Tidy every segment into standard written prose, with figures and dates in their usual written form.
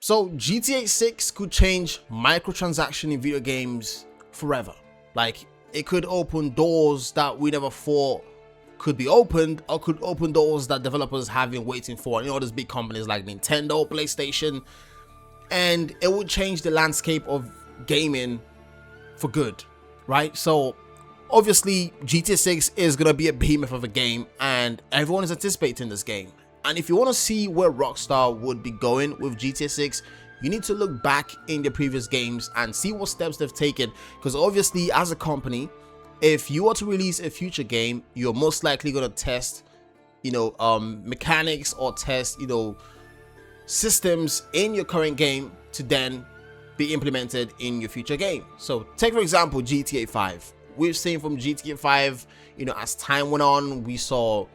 So GTA 6 could change microtransaction in video games forever. Like, it could open doors that we never thought could be opened, or could open doors that developers have been waiting for. You know, there's big companies like Nintendo, PlayStation, and it would change the landscape of gaming for good, right? So obviously GTA 6 is gonna be a behemoth of a game, and everyone is anticipating this game. And if you want to see where Rockstar would be going with GTA 6, you need to look back in the previous games and see what steps they've taken. Because obviously, as a company, if you were to release a future game, you're most likely going to test, mechanics, or test, systems in your current game to then be implemented in your future game. So take, for example, GTA 5. We've seen from GTA 5, as time went on, we saw,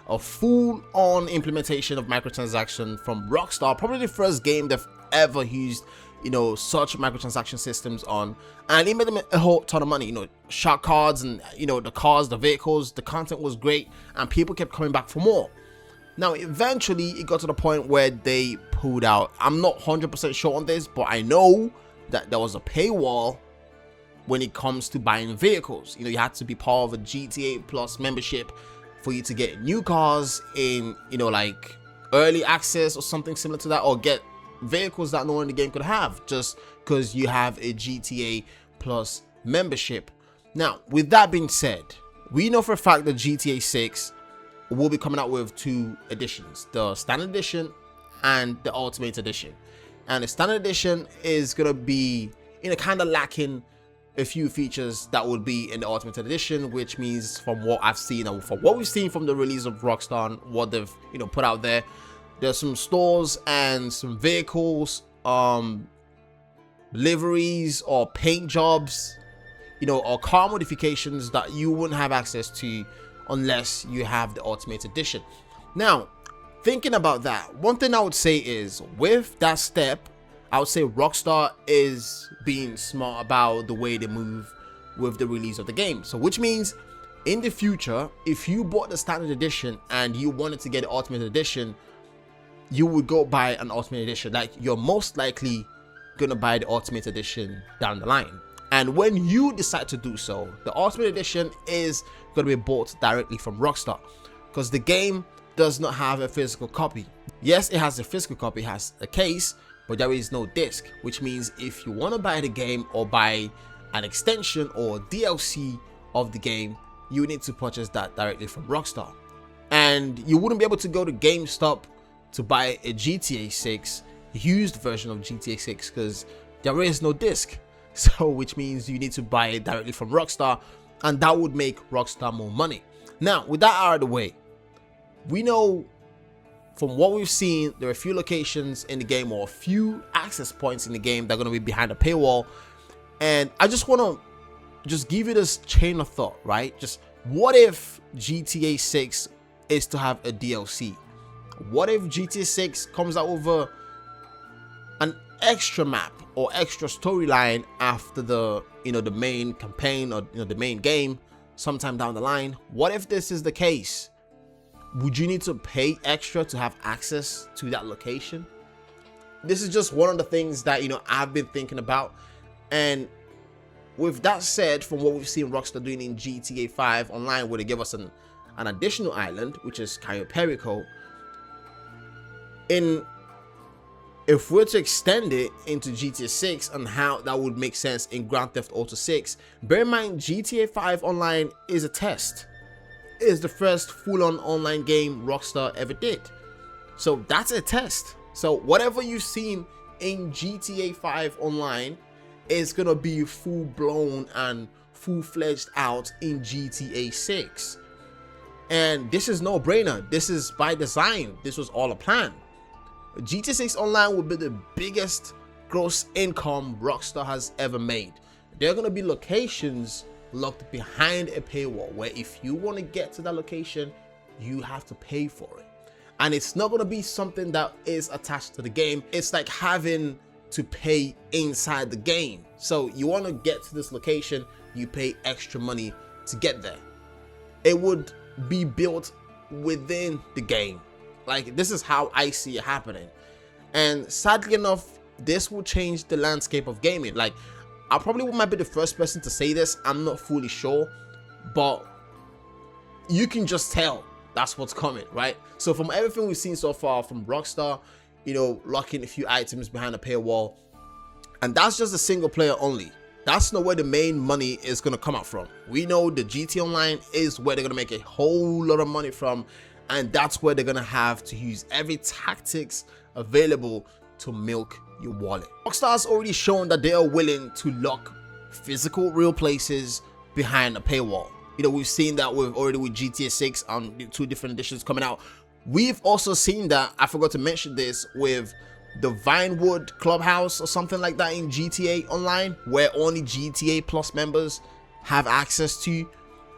a full-on implementation of microtransaction from Rockstar. Probably the first game they've ever used, such microtransaction systems on, and it made them a whole ton of money. Shark cards and the cars, the vehicles, the content was great, and people kept coming back for more. Now, eventually, it got to the point where they pulled out. I'm not 100% sure on this, but I know that there was a paywall when it comes to buying vehicles. You had to be part of a GTA Plus membership for you to get new cars in, like early access or something similar to that, or get vehicles that no one in the game could have just because you have a GTA Plus membership. Now, with that being said, we know for a fact that GTA 6 will be coming out with 2 editions, the Standard Edition and the Ultimate Edition. And the Standard Edition is going to be, kind of lacking a few features that would be in the Ultimate Edition, which means, from what I've seen and from what we've seen from the release of Rockstar and what they've put out there, there's some stores and some vehicles, liveries or paint jobs, or car modifications that you wouldn't have access to unless you have the Ultimate Edition. Now, thinking about that, one thing I would say is, with that step, I would say Rockstar is being smart about the way they move with the release of the game. So which means, in the future, if you bought the Standard Edition and you wanted to get the Ultimate Edition, you would go buy an Ultimate Edition. Like, you're most likely gonna buy the Ultimate Edition down the line. And when you decide to do so, the Ultimate Edition is gonna be bought directly from Rockstar, because the game does not have a physical copy. Yes, it has a physical copy, it has a case, but there is no disc, which means if you want to buy the game or buy an extension or DLC of the game, you need to purchase that directly from Rockstar. And you wouldn't be able to go to GameStop to buy a GTA 6 used version of GTA 6 because there is no disc. So which means you need to buy it directly from Rockstar, and that would make Rockstar more money. Now, with that out of the way, we know from what we've seen, there are a few locations in the game, or a few access points in the game, that are going to be behind a paywall. And I just want to give you this chain of thought, right? Just, what if GTA 6 is to have a DLC? What if GTA 6 comes out with an extra map or extra storyline after the the main campaign, or the main game sometime down the line? What if this is the case? Would you need to pay extra to have access to that location? This is just one of the things that I've been thinking about. And with that said, from what we've seen Rockstar doing in GTA 5 Online, where they give us an additional island, which is Cayo Perico, if we're to extend it into GTA 6 and how that would make sense in Grand Theft Auto 6, bear in mind GTA 5 Online is a test. It is the first full-on online game Rockstar ever did. So that's a test. So whatever you've seen in GTA 5 Online is gonna be full-blown and full-fledged out in GTA 6. And this is no brainer. This is by design. This was all a plan. GTA 6 Online will be the biggest gross income Rockstar has ever made. There are going to be locations locked behind a paywall where if you want to get to that location, you have to pay for it. And it's not going to be something that is attached to the game. It's like having to pay inside the game. So you want to get to this location, you pay extra money to get there. It would be built within the game. Like, this is how I see it happening. And sadly enough, this will change the landscape of gaming. Like, I probably might be the first person to say this, I'm not fully sure, but you can just tell that's what's coming, right? So from everything we've seen so far from Rockstar, you know, locking a few items behind a paywall, and that's just a single player only. That's not where the main money is going to come out from. We know the GT Online is where they're going to make a whole lot of money from, and that's where they're going to have to use every tactics available to milk your wallet. Rockstar's already shown that they are willing to lock physical real places behind a paywall. You know, we've seen that with GTA 6 on 2 different editions coming out. We've also seen that, I forgot to mention this, with the Vinewood Clubhouse or something like that in GTA Online, where only GTA Plus members have access to.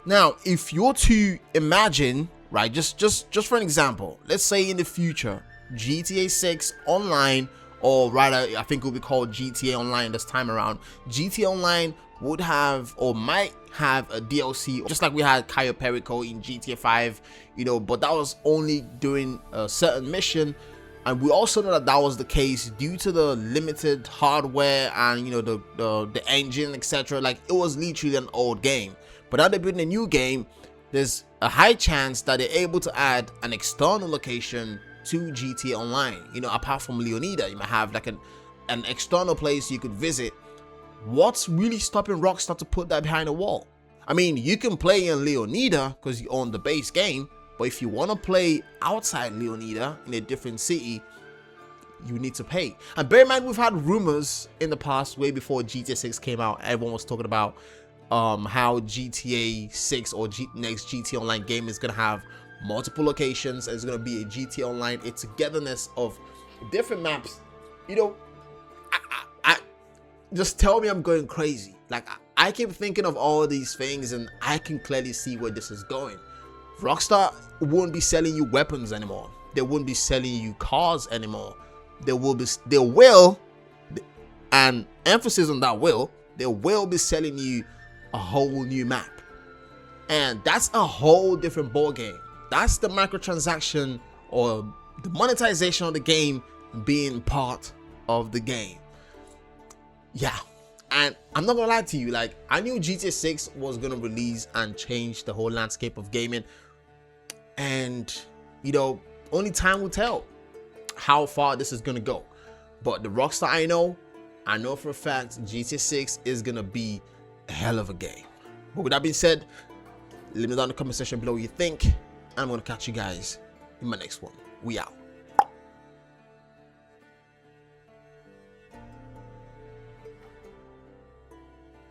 Now, if you're to imagine, right, just for an example, let's say in the future, GTA 6 Online, or rather, I think it will be called GTA Online this time around, GTA Online would have or might have a DLC, just like we had Cayo Perico in GTA 5, you know, but that was only during a certain mission. And we also know that that was the case due to the limited hardware and, you know, the engine, etc. Like, it was literally an old game. But now they're building a new game, there's a high chance that they're able to add an external location to GTA Online. You know, apart from Leonida, you might have like an external place you could visit. What's really stopping Rockstar to put that behind a wall? I mean, you can play in Leonida because you own the base game, but if you want to play outside Leonida in a different city, you need to pay. And bear in mind, we've had rumors in the past, way before GTA 6 came out, everyone was talking about how GTA 6 or next GTA Online game is going to have multiple locations, and it's going to be a GTA Online, a togetherness of different maps. You know, I just tell me I'm going crazy. Like, I keep thinking of all these things, and I can clearly see where this is going. Rockstar won't be selling you weapons anymore. They won't be selling you cars anymore. They will, and emphasis on that will, they will be selling you a whole new map. And that's a whole different ball game. That's the microtransaction or the monetization of the game being part of the game. Yeah. And I'm not gonna lie to you, like, I knew GTA 6 was gonna release and change the whole landscape of gaming. And, you know, only time will tell how far this is gonna go. But the Rockstar I know for a fact GTA 6 is gonna be a hell of a game. But with that being said, let me know down in the comment section below what you think. And I'm gonna catch you guys in my next one. We out.